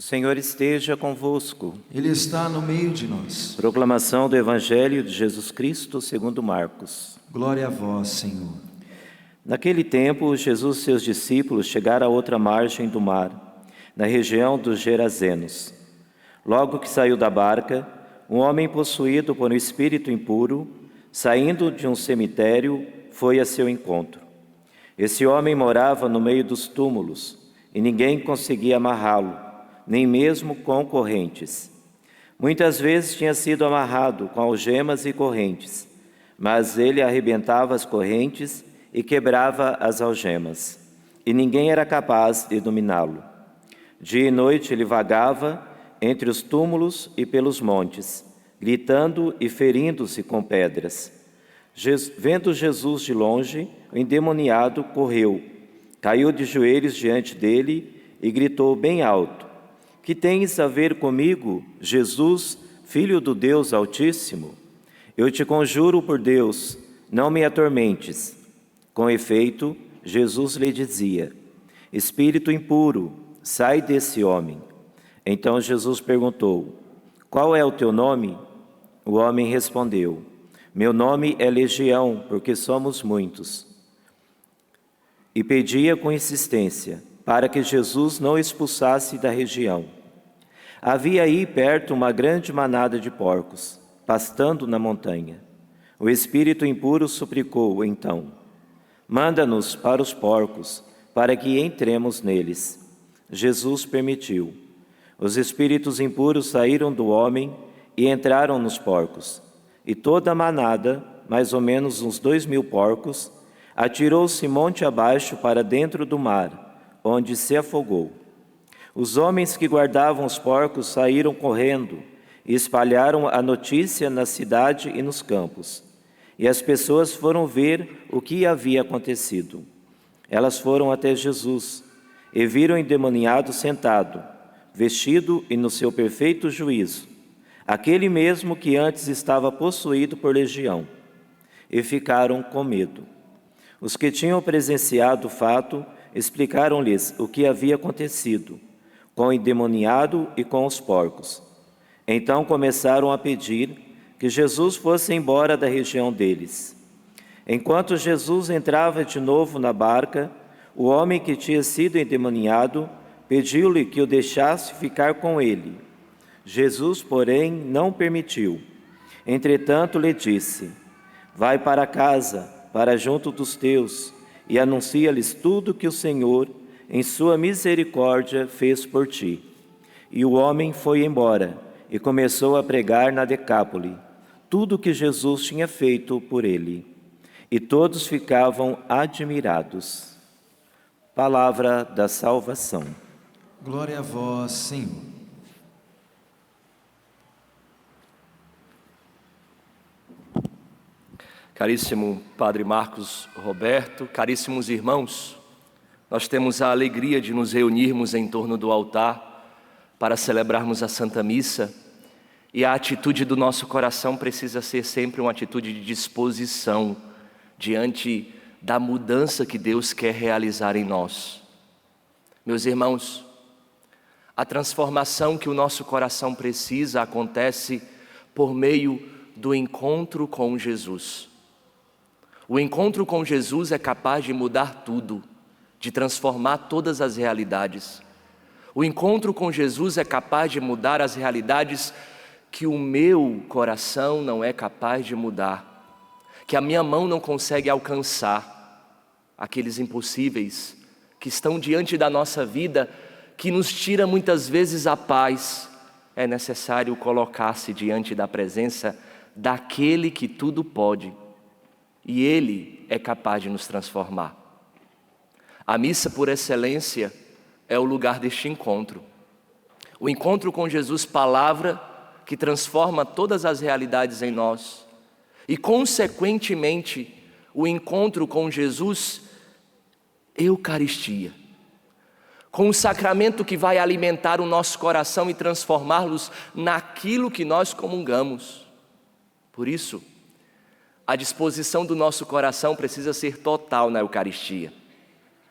Senhor esteja convosco. Ele está no meio de nós. Proclamação do Evangelho de Jesus Cristo segundo Marcos. Glória a vós, Senhor. Naquele tempo, Jesus e seus discípulos chegaram à outra margem do mar, na região dos Gerazenos. Logo que saiu da barca, um homem possuído por um espírito impuro, saindo de um cemitério, foi a seu encontro. Esse homem morava no meio dos túmulos, e ninguém conseguia amarrá-lo, nem mesmo com correntes. Muitas vezes tinha sido amarrado com algemas e correntes, mas ele arrebentava as correntes e quebrava as algemas, e ninguém era capaz de dominá-lo. Dia e noite ele vagava entre os túmulos e pelos montes, gritando e ferindo-se com pedras. Vendo Jesus de longe, o endemoniado correu, caiu de joelhos diante dele e gritou bem alto: "Que tens a ver comigo, Jesus, Filho do Deus Altíssimo? Eu te conjuro por Deus, não me atormentes." Com efeito, Jesus lhe dizia: "Espírito impuro, sai desse homem." Então Jesus perguntou: "Qual é o teu nome?" O homem respondeu: "Meu nome é Legião, porque somos muitos." E pedia com insistência para que Jesus não expulsasse da região. Havia aí perto uma grande manada de porcos, pastando na montanha. O espírito impuro suplicou então: "Manda-nos para os porcos, para que entremos neles." Jesus permitiu. Os espíritos impuros saíram do homem e entraram nos porcos. E toda a manada, mais ou menos uns 2.000 porcos, atirou-se monte abaixo para dentro do mar, onde se afogou. Os homens que guardavam os porcos saíram correndo e espalharam a notícia na cidade e nos campos. E as pessoas foram ver o que havia acontecido. Elas foram até Jesus e viram o endemoniado sentado, vestido e no seu perfeito juízo, aquele mesmo que antes estava possuído por legião, e ficaram com medo. Os que tinham presenciado o fato explicaram-lhes o que havia acontecido com o endemoniado e com os porcos. Então começaram a pedir que Jesus fosse embora da região deles. Enquanto Jesus entrava de novo na barca, o homem que tinha sido endemoniado pediu-lhe que o deixasse ficar com ele. Jesus, porém, não permitiu. Entretanto, lhe disse: "Vai para casa, para junto dos teus, e anuncia-lhes tudo que o Senhor, em sua misericórdia, fez por ti." E o homem foi embora e começou a pregar na Decápole tudo o que Jesus tinha feito por ele. E todos ficavam admirados. Palavra da salvação. Glória a vós, Senhor. Caríssimo Padre Marcos Roberto, caríssimos irmãos, nós temos a alegria de nos reunirmos em torno do altar para celebrarmos a Santa Missa, e a atitude do nosso coração precisa ser sempre uma atitude de disposição diante da mudança que Deus quer realizar em nós. Meus irmãos, a transformação que o nosso coração precisa acontece por meio do encontro com Jesus. O encontro com Jesus é capaz de mudar tudo, de transformar todas as realidades. O encontro com Jesus é capaz de mudar as realidades que o meu coração não é capaz de mudar, que a minha mão não consegue alcançar, aqueles impossíveis que estão diante da nossa vida, que nos tira muitas vezes a paz. É necessário colocar-se diante da presença daquele que tudo pode, e Ele é capaz de nos transformar. A missa por excelência é o lugar deste encontro. O encontro com Jesus, palavra que transforma todas as realidades em nós, e consequentemente o encontro com Jesus, Eucaristia, com o sacramento que vai alimentar o nosso coração e transformá-los naquilo que nós comungamos. Por isso, a disposição do nosso coração precisa ser total na Eucaristia.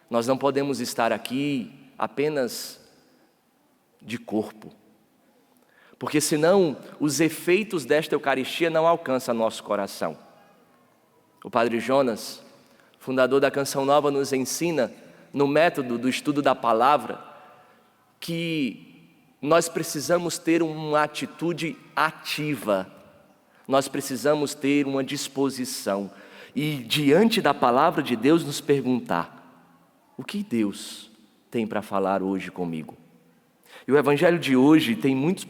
Nós não podemos estar aqui apenas de corpo. Porque senão os efeitos desta Eucaristia não alcançam nosso coração. O Padre Jonas, fundador da Canção Nova, nos ensina, no método do estudo da palavra, que nós precisamos ter uma atitude ativa, nós precisamos ter uma disposição e, diante da palavra de Deus, nos perguntar: o que Deus tem para falar hoje comigo? E o Evangelho de hoje tem muito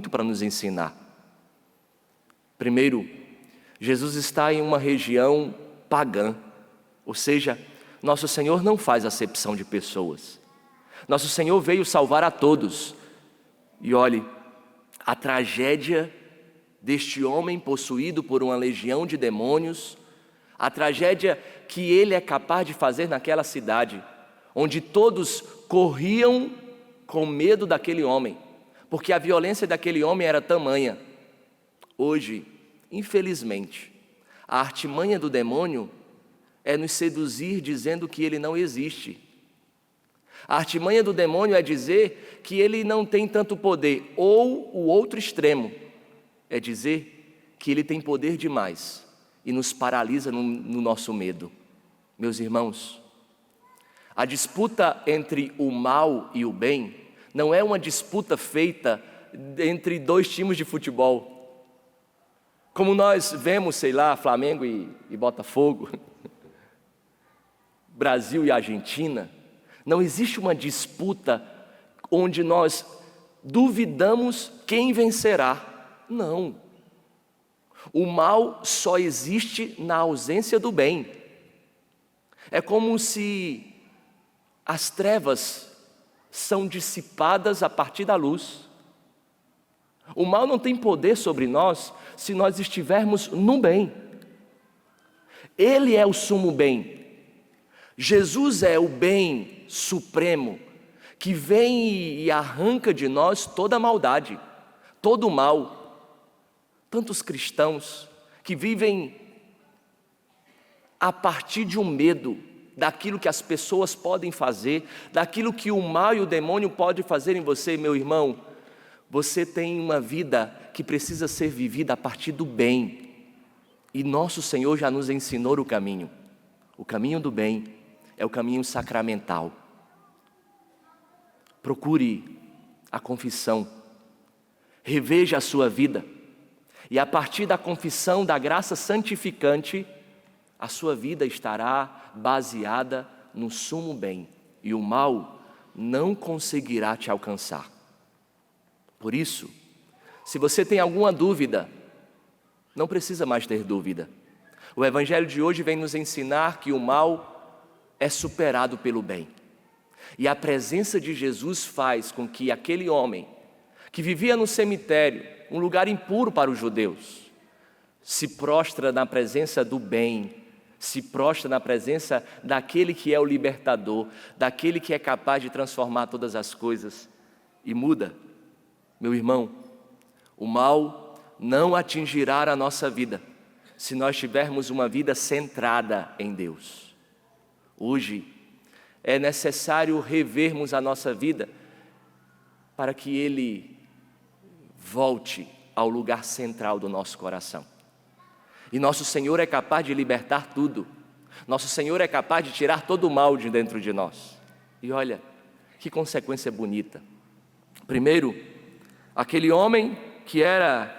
para nos ensinar. Primeiro, Jesus está em uma região pagã, ou seja, nosso Senhor não faz acepção de pessoas. Nosso Senhor veio salvar a todos. E olhe, a tragédia deste homem possuído por uma legião de demônios, a tragédia que ele é capaz de fazer naquela cidade, onde todos corriam com medo daquele homem, porque a violência daquele homem era tamanha. Hoje, infelizmente, a artimanha do demônio é nos seduzir dizendo que ele não existe. A artimanha do demônio é dizer que ele não tem tanto poder, ou o outro extremo é dizer que ele tem poder demais e nos paralisa no nosso medo. Meus irmãos, a disputa entre o mal e o bem não é uma disputa feita entre dois times de futebol. Como nós vemos, sei lá, Flamengo e Botafogo, Brasil e Argentina, não existe uma disputa onde nós duvidamos quem vencerá. Não. O mal só existe na ausência do bem. É como se as trevas são dissipadas a partir da luz. O mal não tem poder sobre nós se nós estivermos no bem. Ele é o sumo bem. Jesus é o bem supremo que vem e arranca de nós toda a maldade, todo o mal. Tantos cristãos que vivem a partir de um medo daquilo que as pessoas podem fazer, daquilo que o mal e o demônio podem fazer em você. Meu irmão, você tem uma vida que precisa ser vivida a partir do bem, e nosso Senhor já nos ensinou o caminho. O caminho do bem é o caminho sacramental. Procure a confissão, reveja a sua vida, e a partir da confissão da graça santificante, a sua vida estará baseada no sumo bem, e o mal não conseguirá te alcançar. Por isso, se você tem alguma dúvida, não precisa mais ter dúvida. O Evangelho de hoje vem nos ensinar que o mal é superado pelo bem. E a presença de Jesus faz com que aquele homem que vivia no cemitério, um lugar impuro para os judeus, se prostra na presença do bem, se prostra na presença daquele que é o libertador, daquele que é capaz de transformar todas as coisas, e muda. Meu irmão, o mal não atingirá a nossa vida se nós tivermos uma vida centrada em Deus. Hoje é necessário revermos a nossa vida para que Ele volte ao lugar central do nosso coração. E nosso Senhor é capaz de libertar tudo. Nosso Senhor é capaz de tirar todo o mal de dentro de nós. E olha, que consequência bonita. Primeiro, aquele homem que era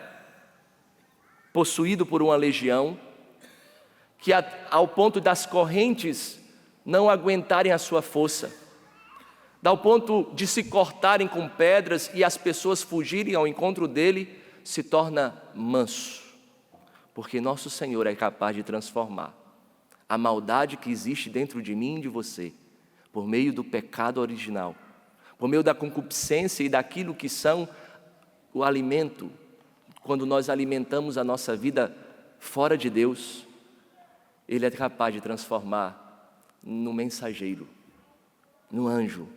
possuído por uma legião, que ao ponto das correntes não aguentarem a sua força, ao ponto de se cortarem com pedras e as pessoas fugirem ao encontro dele, se torna manso, porque nosso Senhor é capaz de transformar a maldade que existe dentro de mim e de você, por meio do pecado original, por meio da concupiscência e daquilo que são o alimento. Quando nós alimentamos a nossa vida fora de Deus, Ele é capaz de transformar no mensageiro, no anjo,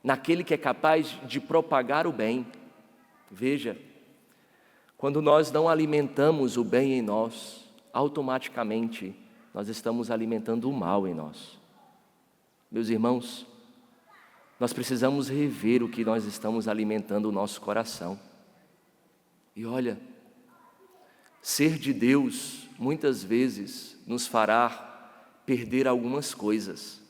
naquele que é capaz de propagar o bem. Veja, quando nós não alimentamos o bem em nós, automaticamente nós estamos alimentando o mal em nós. Meus irmãos, nós precisamos rever o que nós estamos alimentando o nosso coração. E olha, ser de Deus muitas vezes nos fará perder algumas coisas,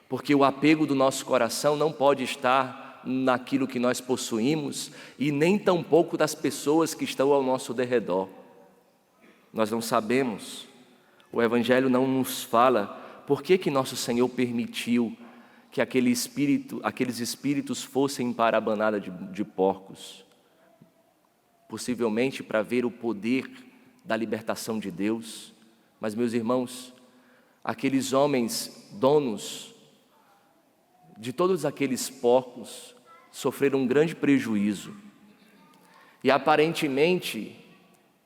porque o apego do nosso coração não pode estar naquilo que nós possuímos e nem tampouco das pessoas que estão ao nosso derredor. Nós não sabemos, o Evangelho não nos fala por que nosso Senhor permitiu que aqueles espíritos fossem para a banada de porcos. Possivelmente para ver o poder da libertação de Deus. Mas, meus irmãos, aqueles homens donos de todos aqueles porcos sofreram um grande prejuízo. E aparentemente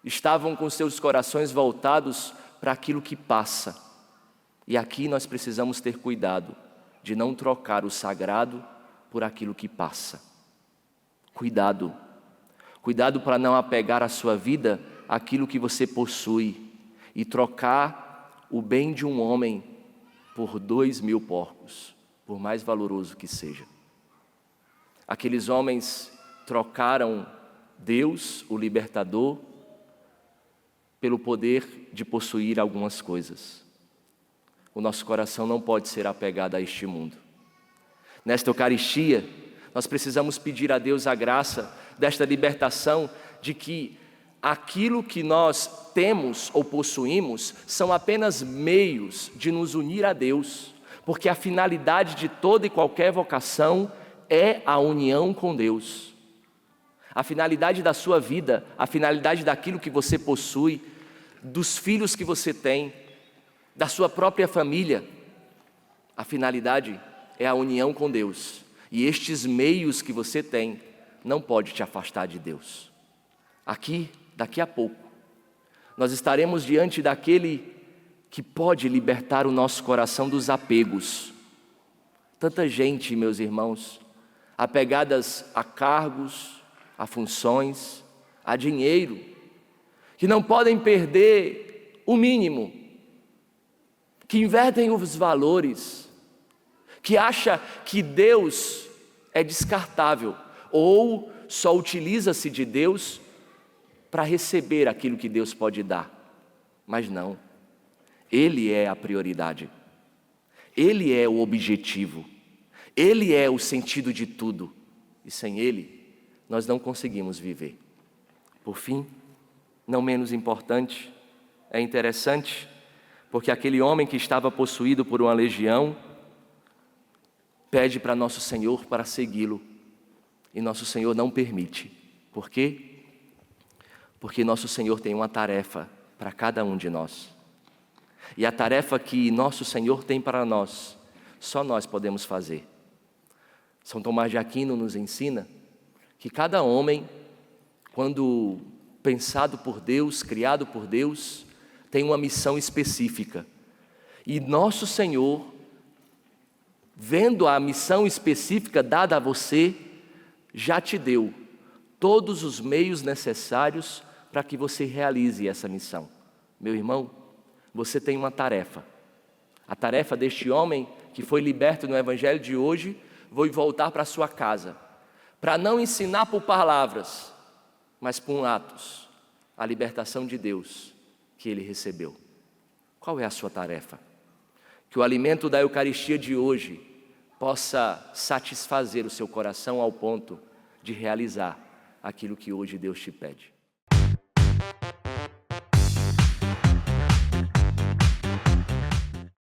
estavam com seus corações voltados para aquilo que passa. E aqui nós precisamos ter cuidado de não trocar o sagrado por aquilo que passa. Cuidado. Cuidado para não apegar a sua vida àquilo que você possui e trocar o bem de um homem por 2.000 porcos, por mais valoroso que seja. Aqueles homens trocaram Deus, o libertador, pelo poder de possuir algumas coisas. O nosso coração não pode ser apegado a este mundo. Nesta Eucaristia, nós precisamos pedir a Deus a graça desta libertação, de que aquilo que nós temos ou possuímos são apenas meios de nos unir a Deus, porque a finalidade de toda e qualquer vocação é a união com Deus. A finalidade da sua vida, a finalidade daquilo que você possui, dos filhos que você tem, da sua própria família, a finalidade é a união com Deus. E estes meios que você tem não pode te afastar de Deus. Aqui, daqui a pouco, nós estaremos diante daquele que pode libertar o nosso coração dos apegos. Tanta gente, meus irmãos, apegadas a cargos, a funções, a dinheiro, que não podem perder o mínimo, que invertem os valores, que acha que Deus é descartável ou só utiliza-se de Deus para receber aquilo que Deus pode dar. Mas não, Ele é a prioridade, Ele é o objetivo, Ele é o sentido de tudo, e sem Ele nós não conseguimos viver. Por fim, não menos importante, é interessante, porque aquele homem que estava possuído por uma legião pede para nosso Senhor para segui-lo, e nosso Senhor não permite. Por quê? Porque nosso Senhor tem uma tarefa para cada um de nós, e a tarefa que nosso Senhor tem para nós, só nós podemos fazer. São Tomás de Aquino nos ensina que cada homem, quando pensado por Deus, criado por Deus, tem uma missão específica. E nosso Senhor, vendo a missão específica dada a você, já te deu todos os meios necessários para que você realize essa missão. Meu irmão, você tem uma tarefa. A tarefa deste homem que foi liberto no Evangelho de hoje, foi voltar para sua casa, para não ensinar por palavras, mas por atos, a libertação de Deus que ele recebeu. Qual é a sua tarefa? Que o alimento da Eucaristia de hoje possa satisfazer o seu coração ao ponto de realizar aquilo que hoje Deus te pede.